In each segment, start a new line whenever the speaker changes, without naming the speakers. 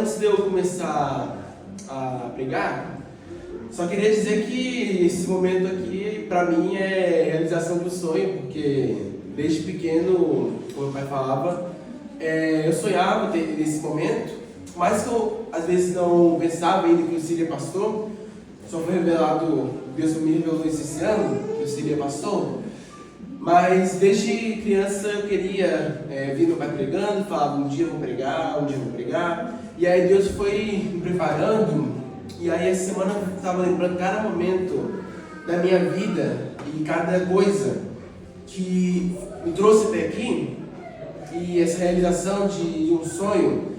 antes de eu começar a pregar, só queria dizer que esse momento aqui, para mim, é realização do sonho, porque desde pequeno, como meu pai falava, eu sonhava ter esse momento, mas que eu às vezes não pensava ainda que eu seria pastor. Só foi revelado, Deus me revelou esse ano, que eu seria pastor. Mas desde criança eu queria ver meu pai pregando, falava um dia eu vou pregar, um dia eu vou pregar. E aí Deus foi me preparando, e aí essa semana eu estava lembrando cada momento da minha vida e cada coisa que me trouxe até aqui. E essa realização de um sonho,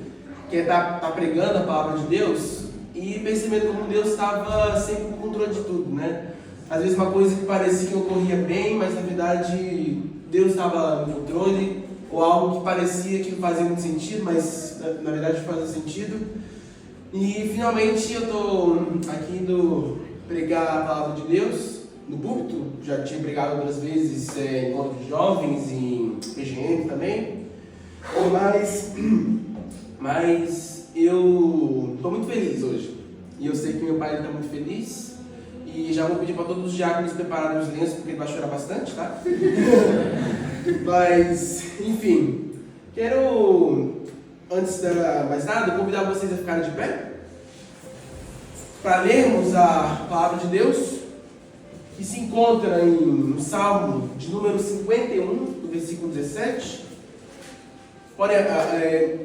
que é estar pregando a palavra de Deus, e percebendo como Deus estava sempre no controle de tudo, né? Às vezes uma coisa que parecia que ocorria bem, mas na verdade Deus estava no controle, ou algo que parecia que não fazia muito sentido, mas na verdade fazia sentido. E finalmente eu estou aqui indo pregar a palavra de Deus no púlpito. Já tinha pregado outras vezes em encontro de jovens, em PGM também. Mas eu estou muito feliz hoje. E eu sei que meu pai está muito feliz. E já vou pedir para todos os diáconos prepararem os lenços, porque ele vai chorar bastante, tá? Mas, enfim, quero, antes de mais nada, convidar vocês a ficarem de pé para lermos a palavra de Deus, que se encontra no Salmo de número 51, do versículo 17. Podem,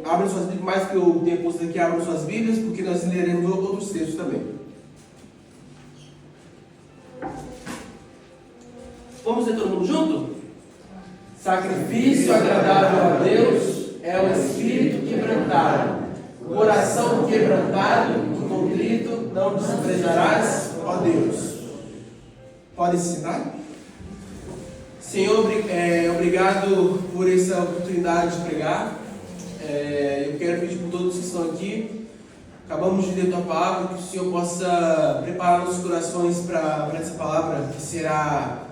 abrem suas Bíblias, mais que eu tenha posto aqui, abram suas Bíblias, porque nós leremos outros textos também. Vamos ler todo mundo junto? Sacrifício agradável a Deus é o espírito quebrantado, o coração quebrantado e contrito não desprezarás, ó Deus. Pode citar? Senhor, obrigado por essa oportunidade de pregar. Eu quero pedir por todos que estão aqui. Acabamos de ler tua palavra, que o Senhor possa preparar nossos corações para essa palavra que será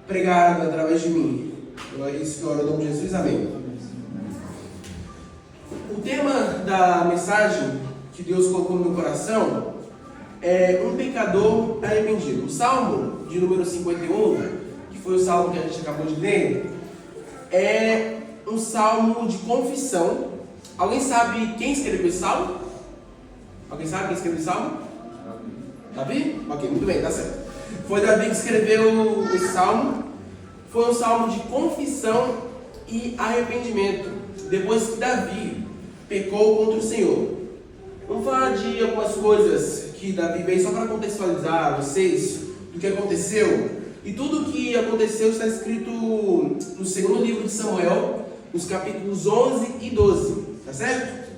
pregada através de mim. É isso que eu oro em nome de Jesus, amém. O tema da mensagem que Deus colocou no meu coração é um pecador arrependido. O Salmo de número 51, que foi o salmo que a gente acabou de ler, é um salmo de confissão. Alguém sabe quem escreveu esse salmo? Alguém sabe quem escreveu esse salmo? Davi? Ok, muito bem, tá certo. Foi Davi que escreveu esse salmo. Foi um salmo de confissão e arrependimento, depois que Davi pecou contra o Senhor. Vamos falar de algumas coisas que Davi veio só para contextualizar vocês do que aconteceu. E tudo o que aconteceu está escrito no segundo livro de Samuel, nos capítulos 11 e 12, tá certo?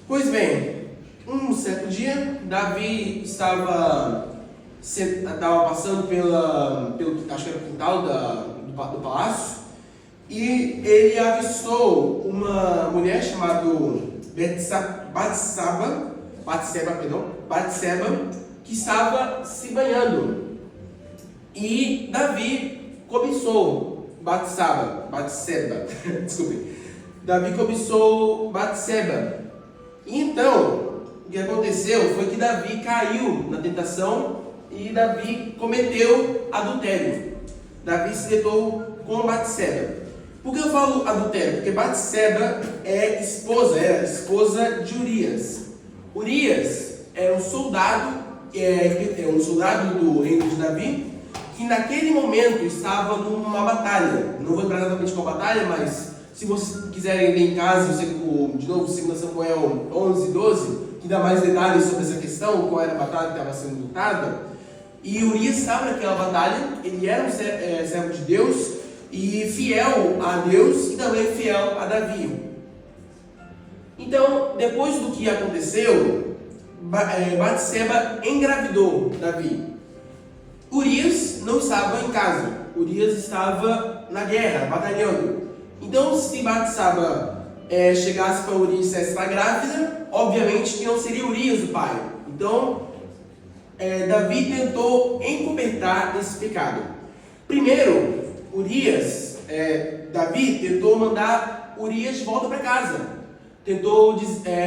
Pois bem, um certo dia, Davi estava passando pelo acho que era o quintal do palácio, e ele avistou uma mulher chamada Batseba, que estava se banhando. E Davi cobiçou Batseba. Davi cobiçou Batseba. E então, o que aconteceu foi que Davi caiu na tentação e Davi cometeu adultério. Davi se deitou com Batseba. Por que eu falo adultério? Porque Batseba era esposa de Urias. Urias era um soldado do reino de Davi, que naquele momento estava numa batalha. Não vou lembrar exatamente qual batalha, mas se vocês quiserem ler em casa, de novo, 2 Samuel 11 e 12, que dá mais detalhes sobre essa questão, qual era a batalha que estava sendo lutada. E Urias estava naquela batalha, ele era um servo de Deus, e fiel a Deus, e também fiel a Davi. Então, depois do que aconteceu, Batseba engravidou Davi. Urias não estava em casa, Urias estava na guerra, batalhando. Então, se Batseba chegasse para Urias e dissesse está grávida, obviamente que não seria Urias o pai. Então, Davi tentou encobertar esse pecado. Primeiro, Davi tentou mandar Urias de volta para casa, tentou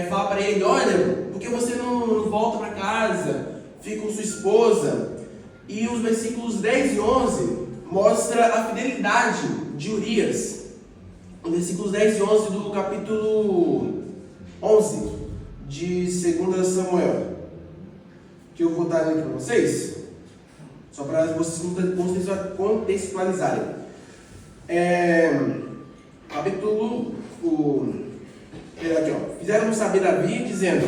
falar para ele: olha, por que você não volta para casa, fica com sua esposa? E os versículos 10 e 11 mostra a fidelidade de Urias. Os versículos 10 e 11 do capítulo 11 de 2 Samuel, que eu vou estar lendo para vocês, só para vocês contextualizarem. Capítulo aqui, ó. Fizeram saber Davi, dizendo: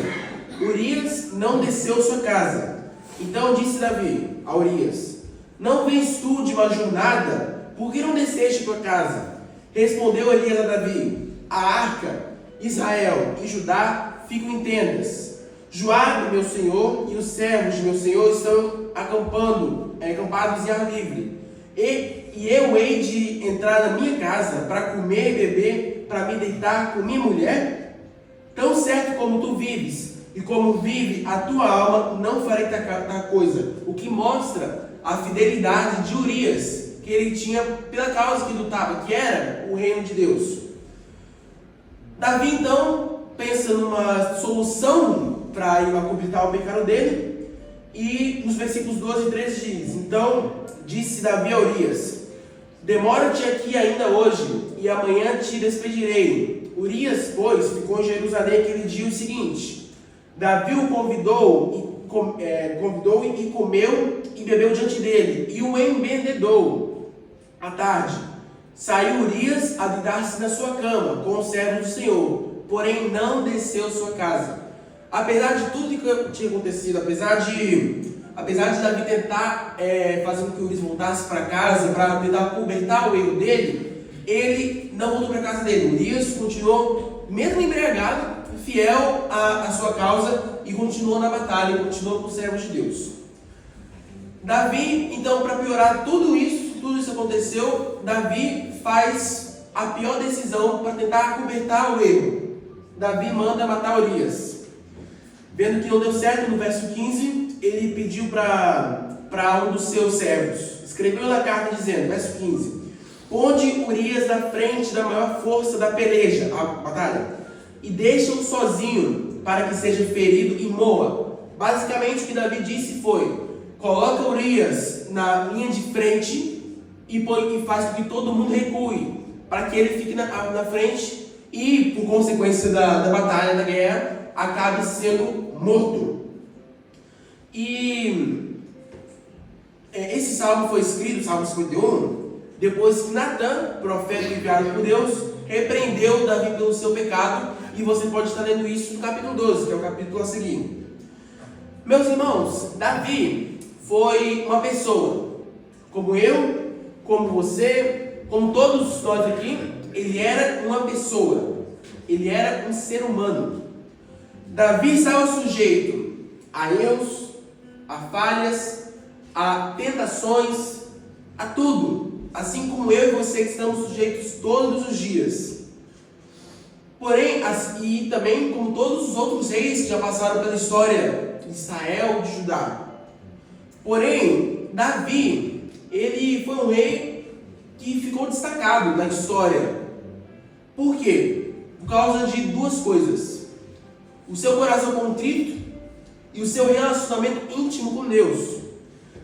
Urias não desceu sua casa. Então disse Davi a Urias: não vens tu de uma jornada? Por que não desceste tua casa? Respondeu Urias a Davi: a arca, Israel e Judá ficam em tendas. Joabe, meu senhor, e os servos de meu senhor estão acampados em ar livre. E eu hei de entrar na minha casa para comer e beber, para me deitar com minha mulher? Tão certo como tu vives, e como vive a tua alma, não farei tal coisa. O que mostra a fidelidade de Urias, que ele tinha pela causa que lutava, que era o reino de Deus. Davi então pensa numa solução para completar o pecado dele, e nos versículos 12 e 13 diz: então disse Davi a Urias: demora-te aqui ainda hoje, e amanhã te despedirei. Urias, pois, ficou em Jerusalém aquele dia o seguinte. Davi o convidou e comeu e bebeu diante dele, e o embebedou. À tarde, saiu Urias a deitar-se na sua cama com os servos do Senhor, porém não desceu sua casa. Apesar de tudo que tinha acontecido, apesar de Davi tentar fazer com que Urias voltasse para casa, para tentar cobertar o erro dele, ele não voltou para a casa dele. Urias continuou, mesmo embriagado, fiel à sua causa, e continuou na batalha, e continuou com os servos de Deus. Davi, então, para piorar tudo isso aconteceu, Davi faz a pior decisão para tentar cobertar o erro. Davi manda matar Urias. Vendo que não deu certo, no verso 15, ele pediu para um dos seus servos, escreveu na carta dizendo, verso 15: ponde Urias na frente da maior força da peleja, a batalha, e deixa-o sozinho, para que seja ferido e morra. Basicamente o que Davi disse foi: coloca Urias na linha de frente e faz com que todo mundo recue, para que ele fique na frente e, por consequência da batalha, da guerra, acabe sendo morto. E esse salmo foi escrito, Salmo 51, depois que Natan, profeta enviado por Deus, repreendeu Davi pelo seu pecado, e você pode estar lendo isso no capítulo 12, que é o capítulo a seguir. Meus irmãos, Davi foi uma pessoa, como eu, como você, como todos nós aqui. Ele era uma pessoa, ele era um ser humano. Davi estava sujeito a erros, a falhas, a tentações, a tudo, assim como eu e você estamos sujeitos todos os dias. Porém, e também como todos os outros reis que já passaram pela história de Israel, de Judá. Porém, Davi, ele foi um rei que ficou destacado na história. Por quê? Por causa de duas coisas: o seu coração contrito e o seu relacionamento íntimo com Deus.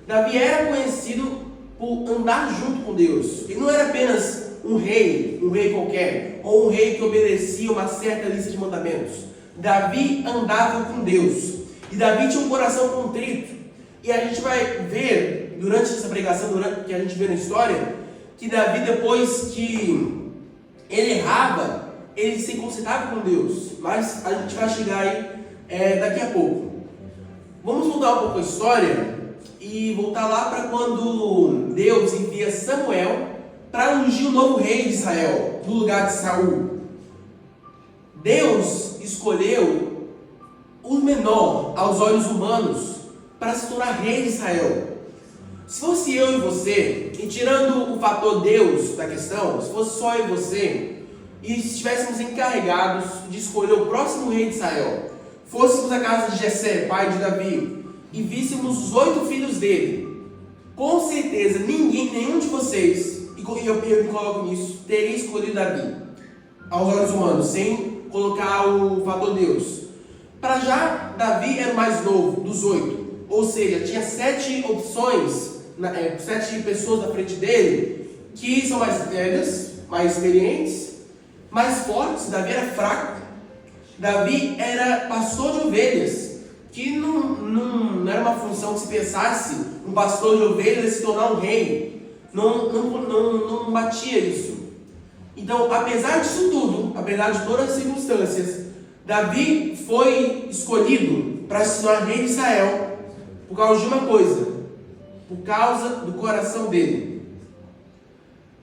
Davi era conhecido por andar junto com Deus. Ele não era apenas um rei qualquer, ou um rei que obedecia uma certa lista de mandamentos. Davi andava com Deus, e Davi tinha um coração contrito. E a gente vai ver, durante essa pregação, que a gente vê na história, que Davi, depois que ele errava, ele se consertava com Deus. Mas a gente vai chegar aí daqui a pouco. Vamos voltar um pouco a história e voltar lá para quando Deus envia Samuel para ungir o novo rei de Israel, no lugar de Saul. Deus escolheu o menor aos olhos humanos para se tornar rei de Israel. Se fosse eu e você, e tirando o fator Deus da questão, se fosse só eu e você, e estivéssemos encarregados de escolher o próximo rei de Israel, fôssemos à casa de Jessé, pai de Davi, e víssemos os 8 filhos dele, com certeza nenhum de vocês, e eu me coloco nisso, teria escolhido Davi aos olhos humanos, sem colocar o fator Deus. Para já, Davi era o mais novo dos 8. Ou seja, tinha 7 opções, 7 pessoas na frente dele, que são mais velhas, mais experientes, mais fortes. Davi era fraco. Davi era pastor de ovelhas, que não era uma função que se pensasse um pastor de ovelhas se tornar um rei. Não batia isso. Então, apesar disso tudo, apesar de todas as circunstâncias, Davi foi escolhido para se tornar rei de Israel por causa de uma coisa: por causa do coração dele.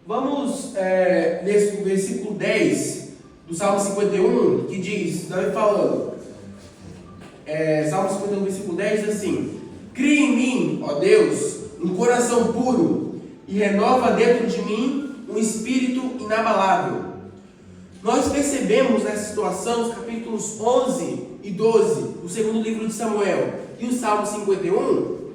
Vamos ler o versículo 10 do Salmo 51, que diz, Davi falando, Salmo 51, versículo 10 diz assim: cria em mim, ó Deus, um coração puro e renova dentro de mim um espírito inabalável. Nós percebemos nessa situação, os capítulos 11 e 12, o segundo livro de Samuel e o Salmo 51,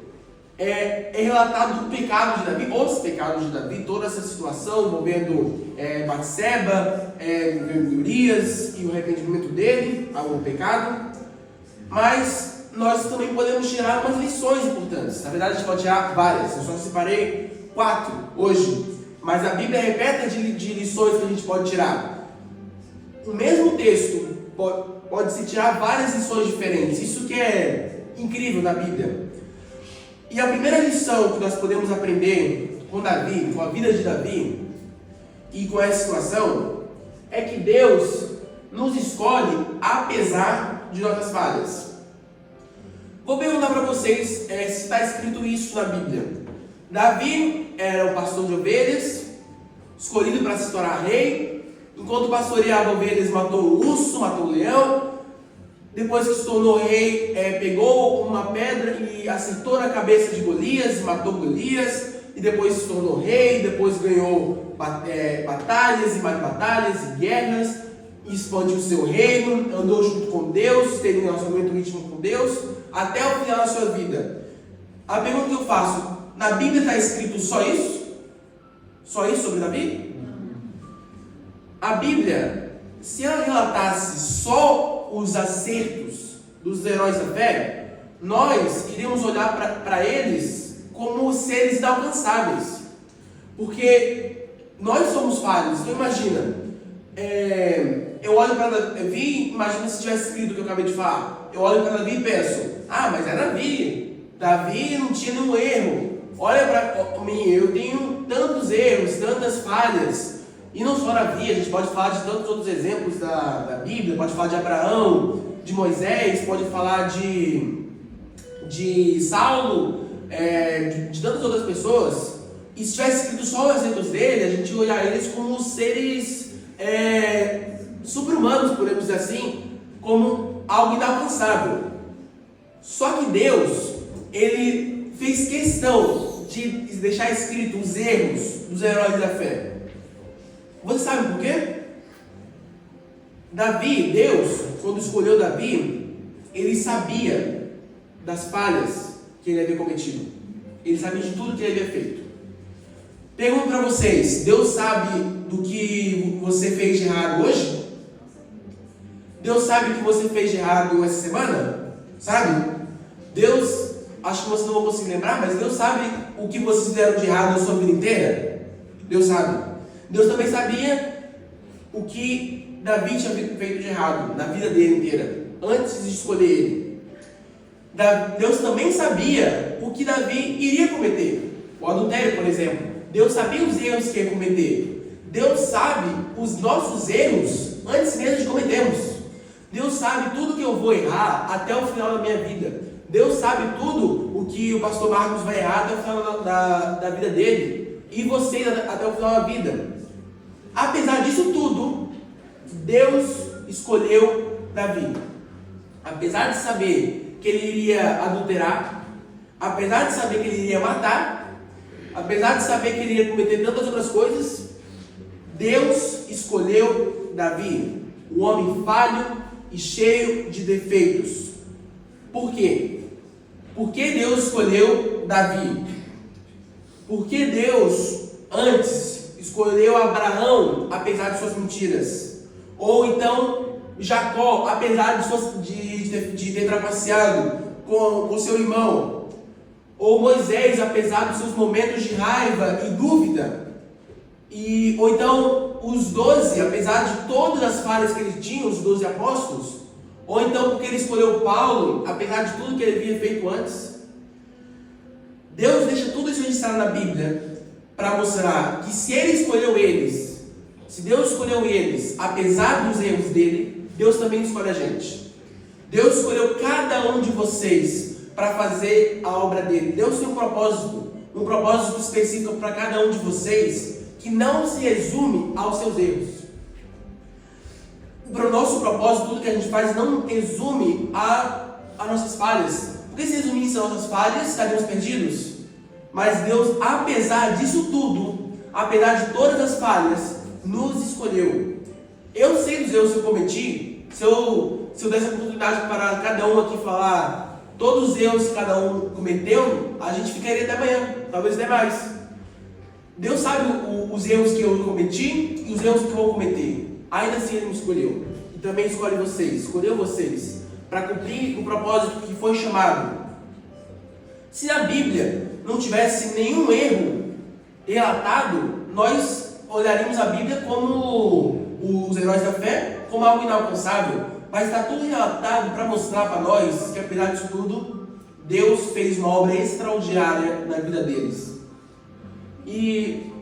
é relatado o pecado de Davi, os pecados de Davi, toda essa situação envolvendo Batseba, Urias e o arrependimento dele ao pecado. Mas nós também podemos tirar umas lições importantes. Na verdade, a gente pode tirar várias. Eu só separei 4 hoje. Mas a Bíblia é repleta de lições que a gente pode tirar. O mesmo texto pode-se tirar várias lições diferentes. Isso que é incrível na Bíblia. E a primeira lição que nós podemos aprender com Davi, com a vida de Davi e com essa situação, é que Deus nos escolhe apesar de nossas falhas. Vou perguntar para vocês se está escrito isso na Bíblia. Davi era o pastor de ovelhas, escolhido para se tornar rei. Enquanto pastoreava ovelhas, matou o urso, matou o leão. Depois que se tornou rei, pegou uma pedra e acertou na cabeça de Golias, matou Golias. E depois se tornou rei, depois ganhou batalhas e mais batalhas e guerras. Expandiu o seu reino, andou junto com Deus, teve um relacionamento íntimo com Deus, até o final da sua vida. A pergunta que eu faço: na Bíblia está escrito só isso? Só isso sobre Davi? A Bíblia, se ela relatasse só os acertos dos heróis da fé, nós iríamos olhar para eles como seres inalcançáveis. Porque nós somos falhos. Então imagina, eu olho para Davi, imagina se tivesse escrito o que eu acabei de falar. Eu olho para Davi e penso: mas é Davi. Davi não tinha nenhum erro. Olha para mim, eu tenho tantos erros, tantas falhas. E não só Davi, a gente pode falar de tantos outros exemplos da Bíblia. Pode falar de Abraão, de Moisés, pode falar de Saulo, de tantas outras pessoas. E se tivesse escrito só os acertos dele, a gente ia olhar eles como seres super-humanos, podemos dizer assim, como algo inalcançável. Só que Deus, Ele fez questão de deixar escrito os erros dos heróis da fé. Você sabe por quê? Davi, Deus, quando escolheu Davi, Ele sabia das falhas que ele havia cometido. Ele sabia de tudo que ele havia feito. Pergunto para vocês: Deus sabe do que você fez de errado hoje? Deus sabe o que você fez de errado essa semana? Sabe? Deus, acho que vocês não vão conseguir lembrar, mas Deus sabe o que vocês fizeram de errado na sua vida inteira? Deus sabe. Deus também sabia o que Davi tinha feito de errado na vida dele inteira, antes de escolher ele. Deus também sabia o que Davi iria cometer. O adultério, por exemplo. Deus sabia os erros que ia cometer. Deus sabe os nossos erros antes mesmo de cometermos. Deus sabe tudo que eu vou errar até o final da minha vida. Deus sabe tudo o que o pastor Marcos vai errar até o final da vida dele. E vocês até o final da vida. Apesar disso tudo, Deus escolheu Davi. Apesar de saber que ele iria adulterar, apesar de saber que ele iria matar, apesar de saber que ele iria cometer tantas outras coisas, Deus escolheu Davi, um homem falho e cheio de defeitos. Por quê? Por que Deus escolheu Davi? Por que Deus antes escolheu Abraão apesar de suas mentiras? Ou então Jacó, apesar de ter trapaceado com seu irmão, ou Moisés, apesar dos seus momentos de raiva e dúvida, ou então os 12, apesar de todas as falhas que ele tinha, os 12 apóstolos, ou então porque ele escolheu Paulo, apesar de tudo que ele havia feito antes. Deus deixa tudo isso registrado na Bíblia para mostrar que se ele escolheu eles, se Deus escolheu eles, apesar dos erros dele, Deus também escolhe a gente. Deus escolheu cada um de vocês para fazer a obra dele. Deus tem um propósito específico para cada um de vocês, que não se resume aos seus erros. Para o nosso propósito, tudo que a gente faz não resume a nossas falhas. Porque se resumisse a nossas falhas, estaríamos perdidos. Mas Deus, apesar disso tudo, apesar de todas as falhas, nos escolheu. Eu sei dos erros que eu cometi. Se eu desse a oportunidade para cada um aqui falar todos os erros que cada um cometeu, a gente ficaria até amanhã, talvez até mais. Deus sabe os erros que eu cometi e os erros que eu vou cometer. Ainda assim Ele me escolheu. E também escolheu vocês, para cumprir o propósito que foi chamado. Se a Bíblia não tivesse nenhum erro relatado, nós olharíamos a Bíblia como os heróis da fé, como algo inalcançável. Mas está tudo relatado para mostrar para nós que, apesar disso tudo, Deus fez uma obra extraordinária na vida deles. E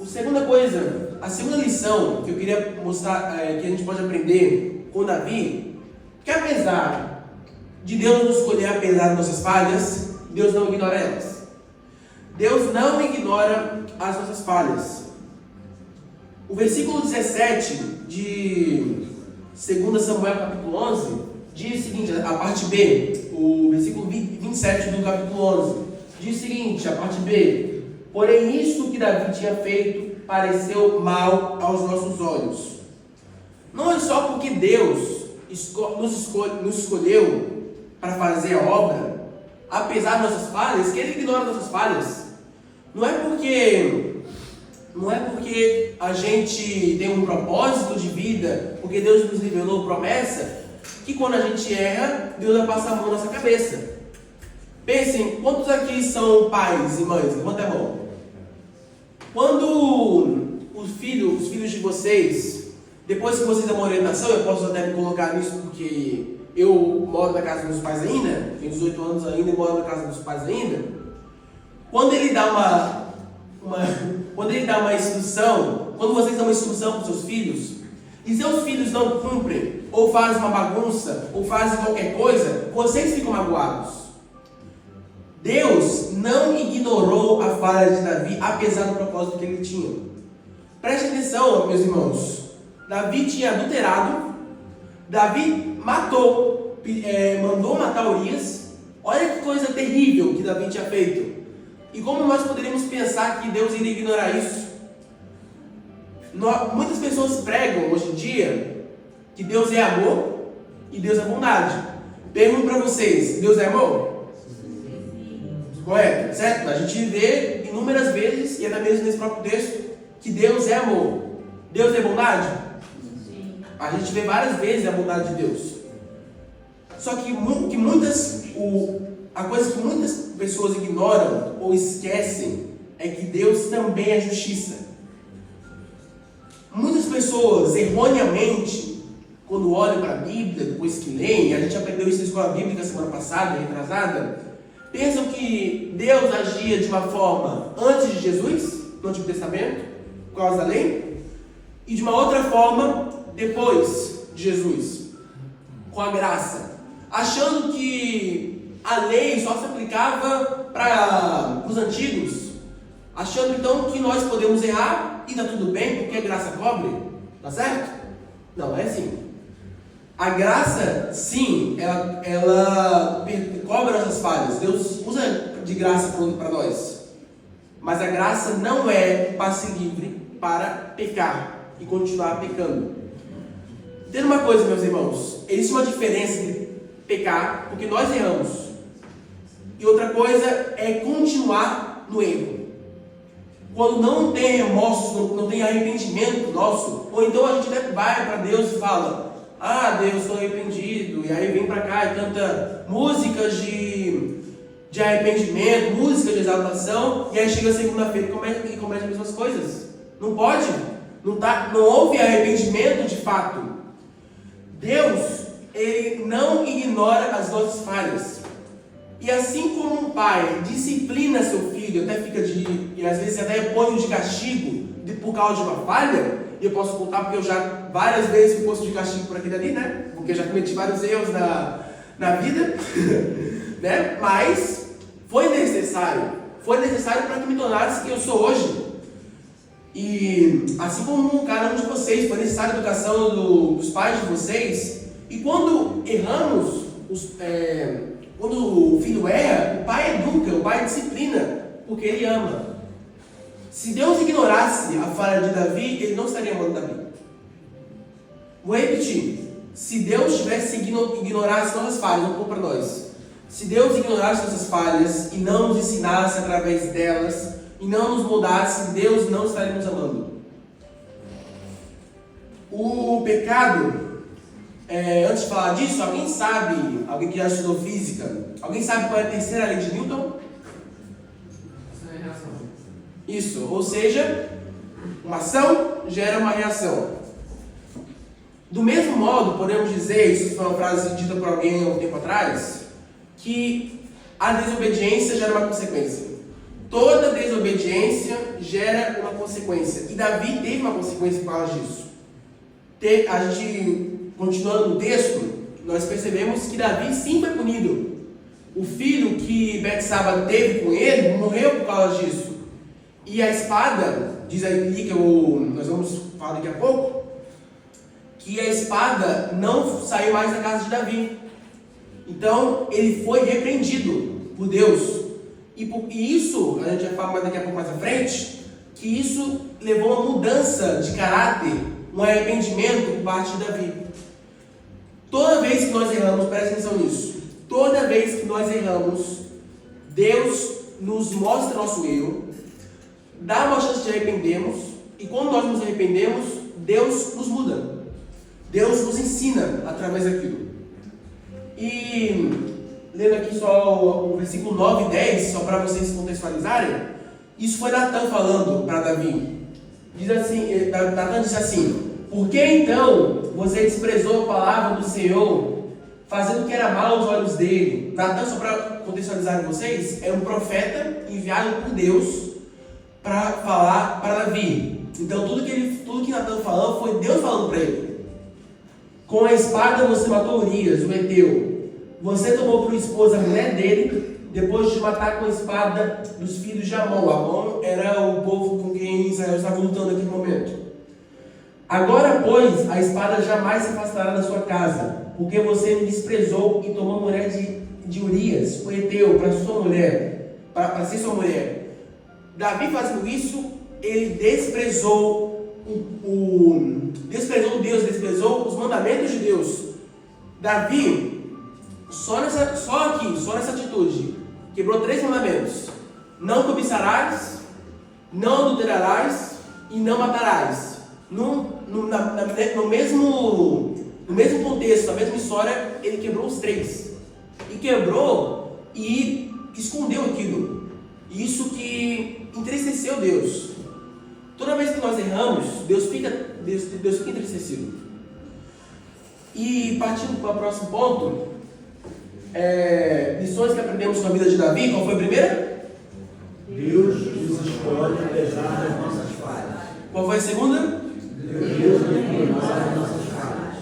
a segunda lição que eu queria mostrar, que a gente pode aprender com Davi, que apesar de Deus nos escolher, apesar das nossas falhas, Deus não ignora elas. Deus não ignora as nossas falhas. O versículo 17 de 2 Samuel capítulo 11 diz o seguinte, a parte B, o versículo 27 do capítulo 11, diz o seguinte, a parte B: porém isto que Davi tinha feito pareceu mal aos nossos olhos. Não é só porque Deus nos escolheu para fazer a obra, apesar das nossas falhas, que Ele ignora nossas falhas. Não é porque a gente tem um propósito de vida, porque Deus nos revelou promessa, que quando a gente erra, Deus vai passar a mão na nossa cabeça. Pensem, quantos aqui são pais e mães? Levanta a mão. Quando os filhos de vocês, depois que vocês dão uma orientação, eu posso até me colocar nisso porque eu moro na casa dos meus pais ainda, tenho 18 anos ainda e moro na casa dos pais ainda. Quando ele dá uma instrução, quando vocês dão uma instrução para os seus filhos, e seus filhos não cumprem, ou fazem uma bagunça, ou fazem qualquer coisa, vocês ficam magoados. Deus não ignorou a falha de Davi, apesar do propósito que ele tinha. Preste atenção, meus irmãos. Davi tinha adulterado, Davi mandou matar Urias. Olha que coisa terrível que Davi tinha feito. E como nós poderíamos pensar que Deus iria ignorar isso? Muitas pessoas pregam hoje em dia que Deus é amor e Deus é bondade. Pergunto para vocês, Deus é amor? Correto? Certo? A gente vê inúmeras vezes, e até mesmo nesse próprio texto, que Deus é amor. Deus é bondade? Sim. A gente vê várias vezes a bondade de Deus. Só que a coisa que muitas pessoas ignoram ou esquecem é que Deus também é justiça. Muitas pessoas, erroneamente, quando olham para a Bíblia, depois que leem, a gente aprendeu isso na escola bíblica semana passada, retrasada, pensam que Deus agia de uma forma antes de Jesus, no Antigo Testamento, por causa da lei, e de uma outra forma depois de Jesus, com a graça, achando que a lei só se aplicava para os antigos, achando então que nós podemos errar e está tudo bem porque a graça cobre, tá certo? Não, é assim. A graça, sim, ela cobre nossas falhas. Deus usa de graça para nós. Mas a graça não é passe livre para pecar e continuar pecando. Entenda uma coisa, meus irmãos. Existe uma diferença entre pecar, porque nós erramos, e outra coisa é continuar no erro. Quando não tem remorso, não tem arrependimento nosso, ou então a gente até vai para Deus e fala: ah, Deus, estou arrependido, e aí vem para cá e canta músicas de arrependimento, música de exaltação, e aí chega segunda-feira e comete as mesmas coisas. Não pode, não houve arrependimento de fato. Deus, Ele não ignora as nossas falhas. E assim como um pai disciplina seu filho, até fica e às vezes até põe de castigo por causa de uma falha, e eu posso contar porque eu já várias vezes fui posto de castigo por aquilo ali, né? Porque eu já cometi vários erros na vida, né? Mas foi necessário para que me tornasse quem eu sou hoje. E assim como cada um de vocês, foi necessária a educação dos pais de vocês. E quando erramos, quando o filho erra, o pai educa, o pai disciplina, porque ele ama. Se Deus ignorasse a falha de Davi, ele não estaria amando Davi. Vou repetir. Se Deus ignorasse nossas falhas, não para nós. Se Deus ignorasse nossas falhas e não nos ensinasse através delas, e não nos mudasse, Deus não estaria nos amando. O pecado, antes de falar disso, alguém que já estudou física, alguém sabe qual é a terceira lei de Newton? Isso, ou seja, uma ação gera uma reação. Do mesmo modo, podemos dizer, isso foi uma frase dita por alguém há um tempo atrás, que a desobediência gera uma consequência. Toda desobediência gera uma consequência. E Davi teve uma consequência por causa disso. A gente, continuando no texto, nós percebemos que Davi sim foi punido. O filho que Betsaba teve com ele morreu por causa disso. E a espada, diz ali que nós vamos falar daqui a pouco, que a espada não saiu mais da casa de Davi. Então, ele foi repreendido por Deus. E isso, a gente vai falar daqui a pouco mais à frente, que isso levou a uma mudança de caráter, um arrependimento por parte de Davi. Toda vez que nós erramos, presta atenção nisso, toda vez que nós erramos, Deus nos mostra nosso erro, dá uma chance de arrependermos, e quando nós nos arrependemos, Deus nos muda. Deus nos ensina através daquilo. E lendo aqui só o versículo 9 e 10, só para vocês contextualizarem, isso foi Natan falando para Davi. Diz assim, Natan disse assim: por que então você desprezou a palavra do Senhor, fazendo o que era mal aos olhos dele? Natan, só para contextualizar vocês, é um profeta enviado por Deus para falar para Davi. Então tudo que Natan falou foi Deus falando para ele. Com a espada você matou Urias, o Heteu. Você tomou por esposa a mulher dele, depois de matar com a espada dos filhos de Amon. Amon era o povo com quem Israel estava lutando naquele momento. Agora, pois, a espada jamais se afastará da sua casa, porque você me desprezou e tomou a mulher de Urias, o Heteu, para sua mulher, para ser sua mulher. Davi fazendo isso, ele desprezou Deus, desprezou os mandamentos de Deus. Davi, só nessa atitude, quebrou 3 mandamentos: não cobiçarás, não adulterarás e não matarás. No mesmo contexto, na mesma história, ele quebrou os 3. E quebrou e escondeu aquilo. Isso que entristeceu Deus. Toda vez que nós erramos, Deus fica entristecido. E partindo para o próximo ponto, lições que aprendemos com a vida de Davi. Qual foi a primeira?
Deus nos escolhe apesar das nossas falhas.
Qual foi a segunda?
Deus nos ignora as nossas falhas.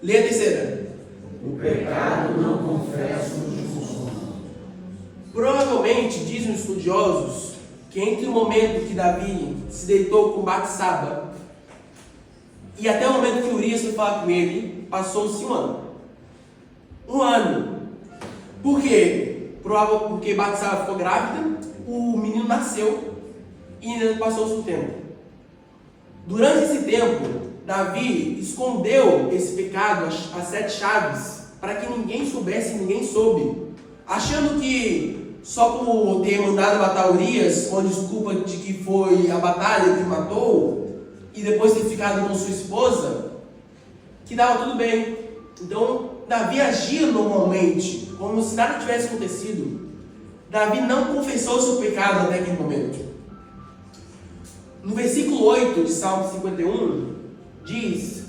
Lê a terceira.
O pecado não confessa nos consome.
Provavelmente, dizem os estudiosos, que entre o momento que Davi se deitou com Batsaba e até o momento que Urias foi falar com ele, passou-se 1 ano. 1 ano. Por quê? Porque Batsaba ficou grávida, o menino nasceu e ainda passou-se um tempo. Durante esse tempo, Davi escondeu esse pecado, as 7 chaves, para que ninguém soubesse e ninguém soube, achando que só por ter mandado matar Urias, com a desculpa de que foi a batalha que matou, e depois ter ficado com sua esposa, que dava tudo bem. Então, Davi agia normalmente, como se nada tivesse acontecido. Davi não confessou seu pecado até aquele momento. No versículo 8 de Salmo 51, diz: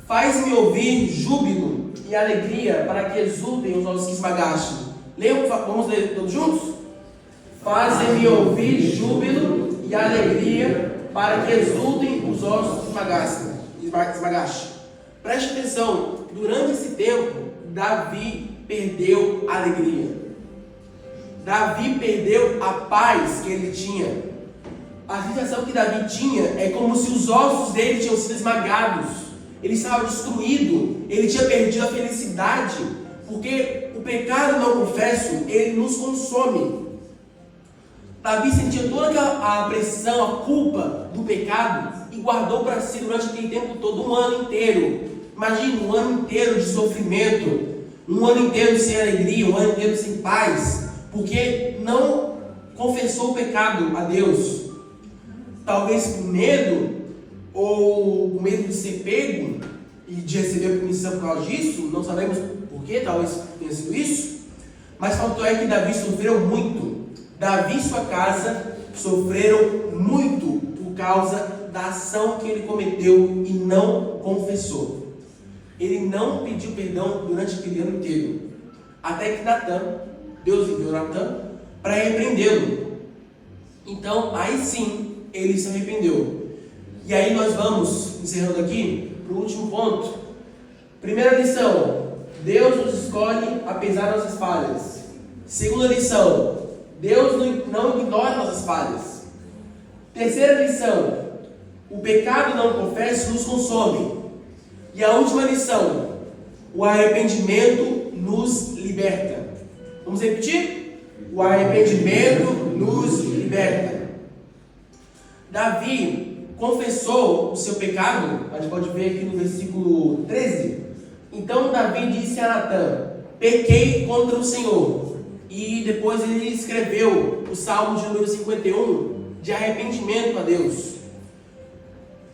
faz-me ouvir júbilo e alegria, para que exultem os ossos que esmagaste. Leiam, vamos ler todos juntos? Faz-me ouvir júbilo e alegria, para que exultem os ossos que esmagaste. Preste atenção, durante esse tempo, Davi perdeu a alegria. Davi perdeu a paz que ele tinha. A sensação que Davi tinha é como se os ossos dele tinham sido esmagados. Ele estava destruído, ele tinha perdido a felicidade, porque o pecado não confesso, ele nos consome. Davi sentia toda a pressão, a culpa do pecado e guardou para si durante aquele tempo todo, um ano inteiro. Imagine um ano inteiro de sofrimento, um ano inteiro sem alegria, um ano inteiro sem paz, porque não confessou o pecado a Deus. Talvez por medo, ou o medo de ser pego e de receber punição por causa disso, não sabemos porquê, talvez tenha sido isso, mas fato é que Davi sofreu muito. Davi e sua casa sofreram muito por causa da ação que ele cometeu e não confessou. Ele não pediu perdão durante aquele ano inteiro, até que Deus enviou Natan para repreendê-lo. Então, aí sim, ele se arrependeu. E aí nós vamos, encerrando aqui, para o último ponto. Primeira lição: Deus nos escolhe apesar das nossas falhas. Segunda lição: Deus não ignora nossas falhas. Terceira lição: o pecado não confesso nos consome. E a última lição: o arrependimento nos liberta. Vamos repetir? O arrependimento nos liberta. Davi confessou o seu pecado, a gente pode ver aqui no versículo 13. Então Davi disse a Natan: pequei contra o Senhor. E depois ele escreveu o Salmo de número 51 de arrependimento a Deus.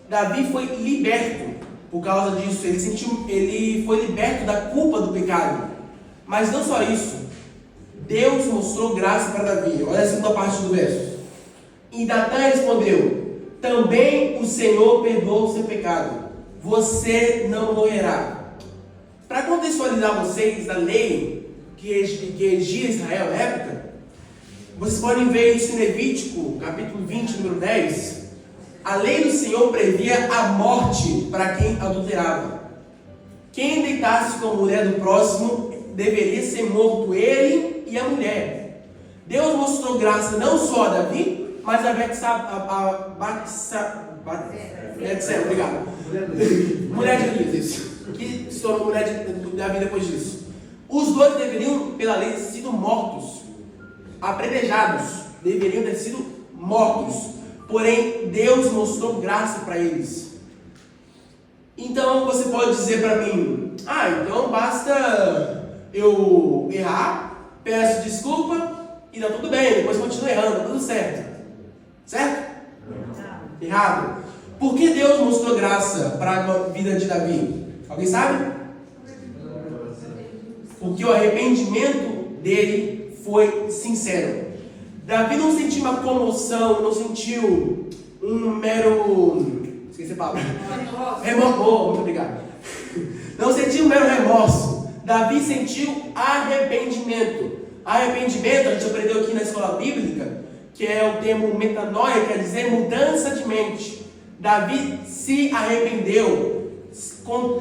Davi foi liberto por causa disso. Ele foi liberto da culpa do pecado. Mas não só isso, Deus mostrou graça para Davi. Olha a segunda parte do verso. E Natan respondeu: também o Senhor perdoou o seu pecado, você não morrerá. Para contextualizar vocês da lei que regia Israel na época, vocês podem ver isso em Levítico, capítulo 20, número 10. A lei do Senhor previa a morte para quem adulterava. Quem deitasse com a mulher do próximo deveria ser morto, ele e a mulher. Deus mostrou graça não só a Davi, mas a Betseba, obrigado. Mulher de Elias, isso, que se tornou mulher de Davi depois disso. Os dois deveriam, pela lei, ter sido mortos, apedrejados, deveriam ter sido mortos. Porém, Deus mostrou graça para eles. Então você pode dizer para mim: então basta eu errar, peço desculpa e dá tudo bem, depois continuo errando, tá tudo certo. Certo? Não. Errado. Por que Deus mostrou graça para a vida de Davi? Alguém sabe? Porque o arrependimento dele foi sincero. Davi não sentiu uma comoção, não sentiu um mero... esqueci a palavra. Remorso. Muito obrigado. Não sentiu um mero remorso. Davi sentiu arrependimento. Arrependimento, a gente aprendeu aqui na escola bíblica, que é o termo metanoia, quer dizer mudança de mente. Davi se arrependeu.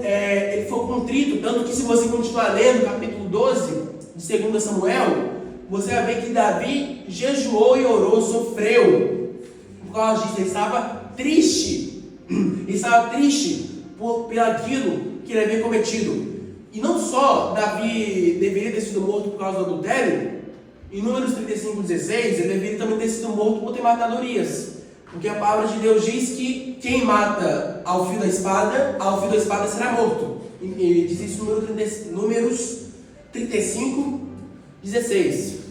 Ele foi contrito, tanto que se você continuar lendo o capítulo 12 de 2 Samuel, você vai ver que Davi jejuou e orou, sofreu por causa disso. Ele estava triste. Ele estava triste pelo aquilo que ele havia cometido. E não só Davi deveria ter sido morto por causa do adultério, em Números 35:16, ele deveria também ter sido morto por ter matado Urias. Porque a palavra de Deus diz que quem mata ao fio da espada será morto. E diz isso em Números 35:16.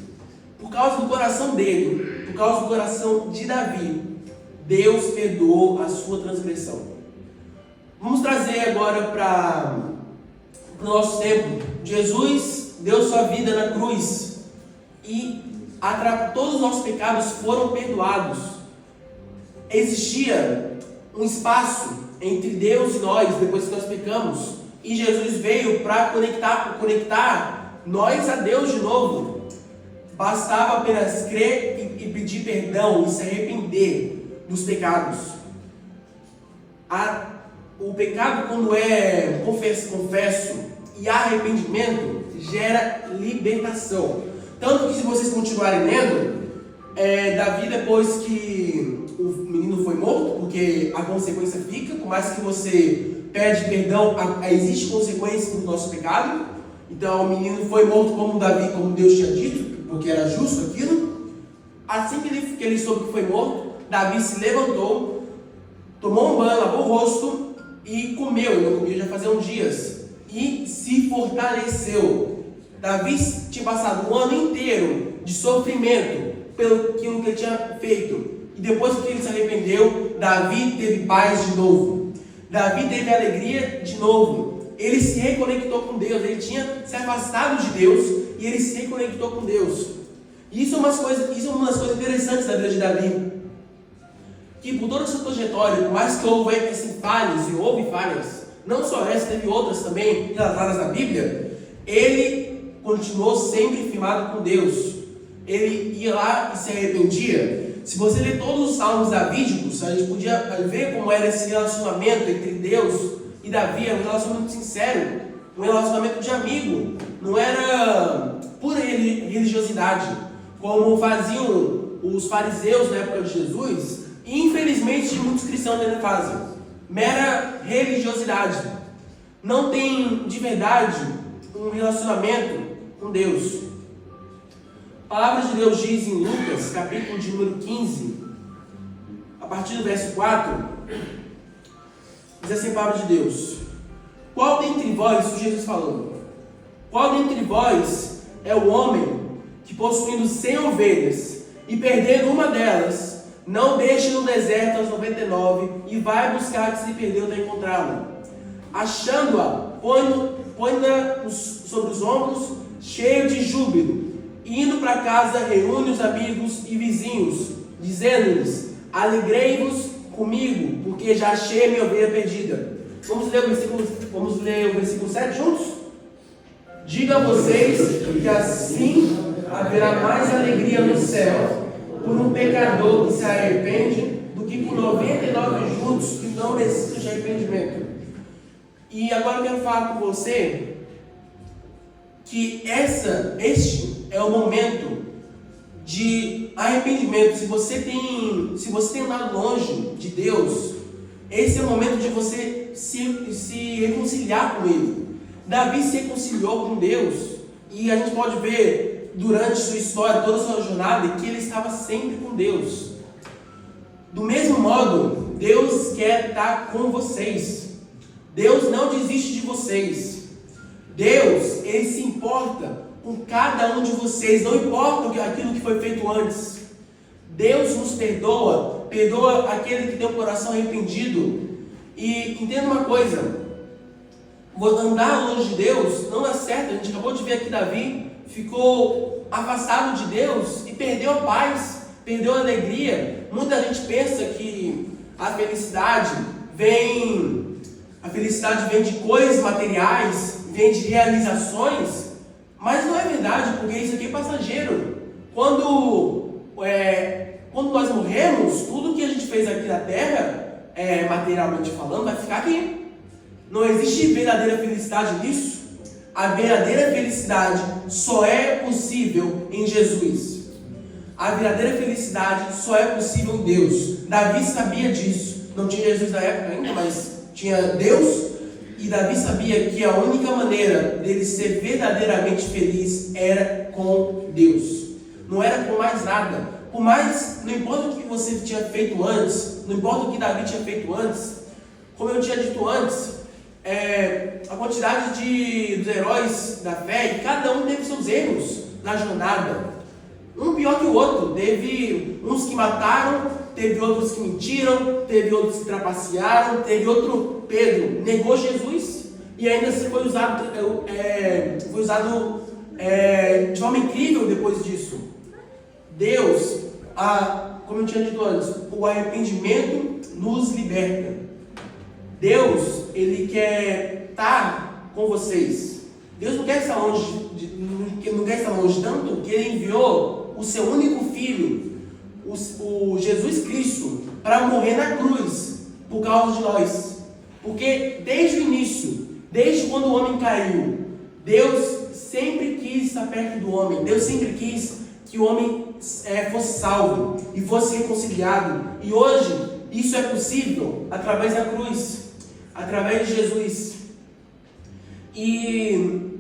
Por causa do coração dele, por causa do coração de Davi, Deus perdoou a sua transgressão. Vamos trazer agora para o nosso tempo. Jesus deu sua vida na cruz e todos os nossos pecados foram perdoados. Existia um espaço entre Deus e nós depois que nós pecamos, e Jesus veio para conectar nós a Deus de novo. Bastava apenas crer e pedir perdão e se arrepender dos pecados. O pecado, quando é confesso e arrependimento, gera libertação. Tanto que, se vocês continuarem lendo, Davi, depois que o menino foi morto, porque a consequência fica, por mais que você pede perdão, existe consequência no nosso pecado. Então, o menino foi morto como Davi, como Deus tinha dito, porque era justo aquilo. Assim que ele soube que foi morto, Davi se levantou, tomou um banho, lavou o rosto e comeu. Ele não comia já fazia uns dias. E se fortaleceu. Davi tinha passado um ano inteiro de sofrimento pelo que ele tinha feito. E depois que ele se arrependeu, Davi teve paz de novo. Davi teve alegria de novo. Ele se reconectou com Deus. Ele tinha se afastado de Deus e ele se reconectou com Deus. Isso é uma das coisas interessantes da vida de Davi. Que por toda a sua trajetória, por mais que houve falhas, e houve falhas, não só essa, teve outras também relatadas na Bíblia, ele continuou sempre firmado com Deus. Ele ia lá e se arrependia. Se você ler todos os salmos davídicos, a gente podia ver como era esse relacionamento entre Deus e Davi. Era um relacionamento sincero, um relacionamento de amigo. Não era pura religiosidade, como faziam os fariseus na época de Jesus, e infelizmente muitos cristãos ainda fazem. Mera religiosidade. Não tem de verdade um relacionamento com Deus. A palavra de Deus diz em Lucas, capítulo de número 15, a partir do verso 4, diz assim a palavra de Deus: qual dentre vós, isso Jesus falando, qual dentre vós é o homem que, possuindo 100 ovelhas e perdendo uma delas, não deixa no deserto as 99 e vai buscar a que se perdeu até encontrá-la? Achando-a, põe-na sobre os ombros, cheio de júbilo. Indo para casa, reúne os amigos e vizinhos, dizendo-lhes: alegrei-vos comigo, porque já achei a minha ovelha perdida. Vamos ler o versículo 7 juntos? Digo a vocês que assim haverá mais alegria no céu por um pecador que se arrepende do que por 99 justos que não necessitam de arrependimento. E agora eu quero falar com você que este é o momento de arrependimento. Se você tem andado longe de Deus, esse é o momento de você se reconciliar com Ele. Davi se reconciliou com Deus, e a gente pode ver durante sua história, toda a sua jornada, que ele estava sempre com Deus. Do mesmo modo, Deus quer estar com vocês. Deus não desiste de vocês. Deus, Ele se importa com cada um de vocês, não importa aquilo que foi feito antes. Deus nos perdoa aquele que tem o coração arrependido. E entenda uma coisa: andar longe de Deus não dá certo. A gente acabou de ver aqui Davi ficou afastado de Deus e perdeu a paz, perdeu a alegria. Muita gente pensa que a felicidade vem de coisas materiais, vem de realizações, mas não é verdade, porque isso aqui é passageiro. Quando nós morremos, tudo que a gente fez aqui na terra, materialmente falando, vai ficar aqui. Não existe verdadeira felicidade nisso. A verdadeira felicidade só é possível em Jesus. A verdadeira felicidade só é possível em Deus. Davi sabia disso. Não tinha Jesus na época ainda, mas tinha Deus. E Davi sabia que a única maneira dele ser verdadeiramente feliz era com Deus. Não era com mais nada. Não importa o que você tinha feito antes, não importa o que Davi tinha feito antes, como eu tinha dito antes, a quantidade dos heróis da fé, e cada um teve seus erros na jornada. um pior que o outro. Teve uns que mataram, teve outros que mentiram, teve outros que trapacearam, teve outro, Pedro, negou Jesus e ainda assim foi usado de forma incrível depois disso. Deus, como eu tinha dito antes, o arrependimento nos liberta. Deus, Ele quer estar com vocês. Deus não quer estar longe, não quer estar longe, tanto que Ele enviou o seu único Filho, o Jesus Cristo, para morrer na cruz por causa de nós. Porque desde o início, desde quando o homem caiu, Deus sempre quis estar perto do homem. Deus sempre quis que o homem fosse salvo e fosse reconciliado. E hoje isso é possível através da cruz, através de Jesus. E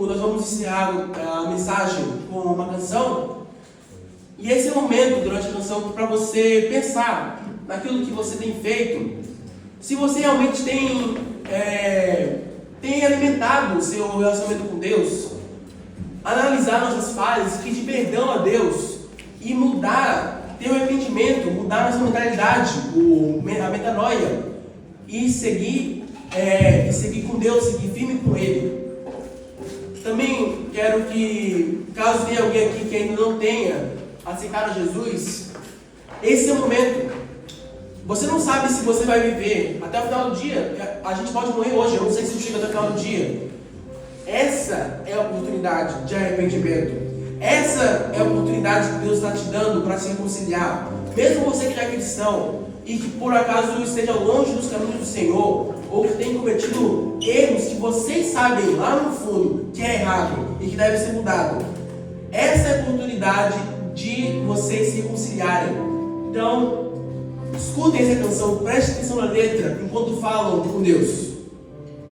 nós vamos encerrar a mensagem com uma canção. E esse é o momento durante a canção para você pensar naquilo que você tem feito. Se você realmente tem alimentado o seu relacionamento com Deus, analisar nossas falhas, pedir perdão a Deus e mudar, ter um arrependimento, mudar nossa mentalidade, a metanoia e seguir com Deus, seguir firme com Ele. Também quero que, caso tenha alguém aqui que ainda não tenha aceitado Jesus, esse é o momento. Você não sabe se você vai viver até o final do dia. A gente pode morrer hoje, eu não sei se chega até o final do dia. Essa é a oportunidade de arrependimento. Essa é a oportunidade que Deus está te dando para se reconciliar. Mesmo você que já é cristão e que por acaso esteja longe dos caminhos do Senhor, ou que tenha cometido erros que vocês sabem lá no fundo que é errado e que deve ser mudado. Essa é a oportunidade de vocês se reconciliarem. Então, escutem essa canção, prestem atenção na letra enquanto falam com Deus.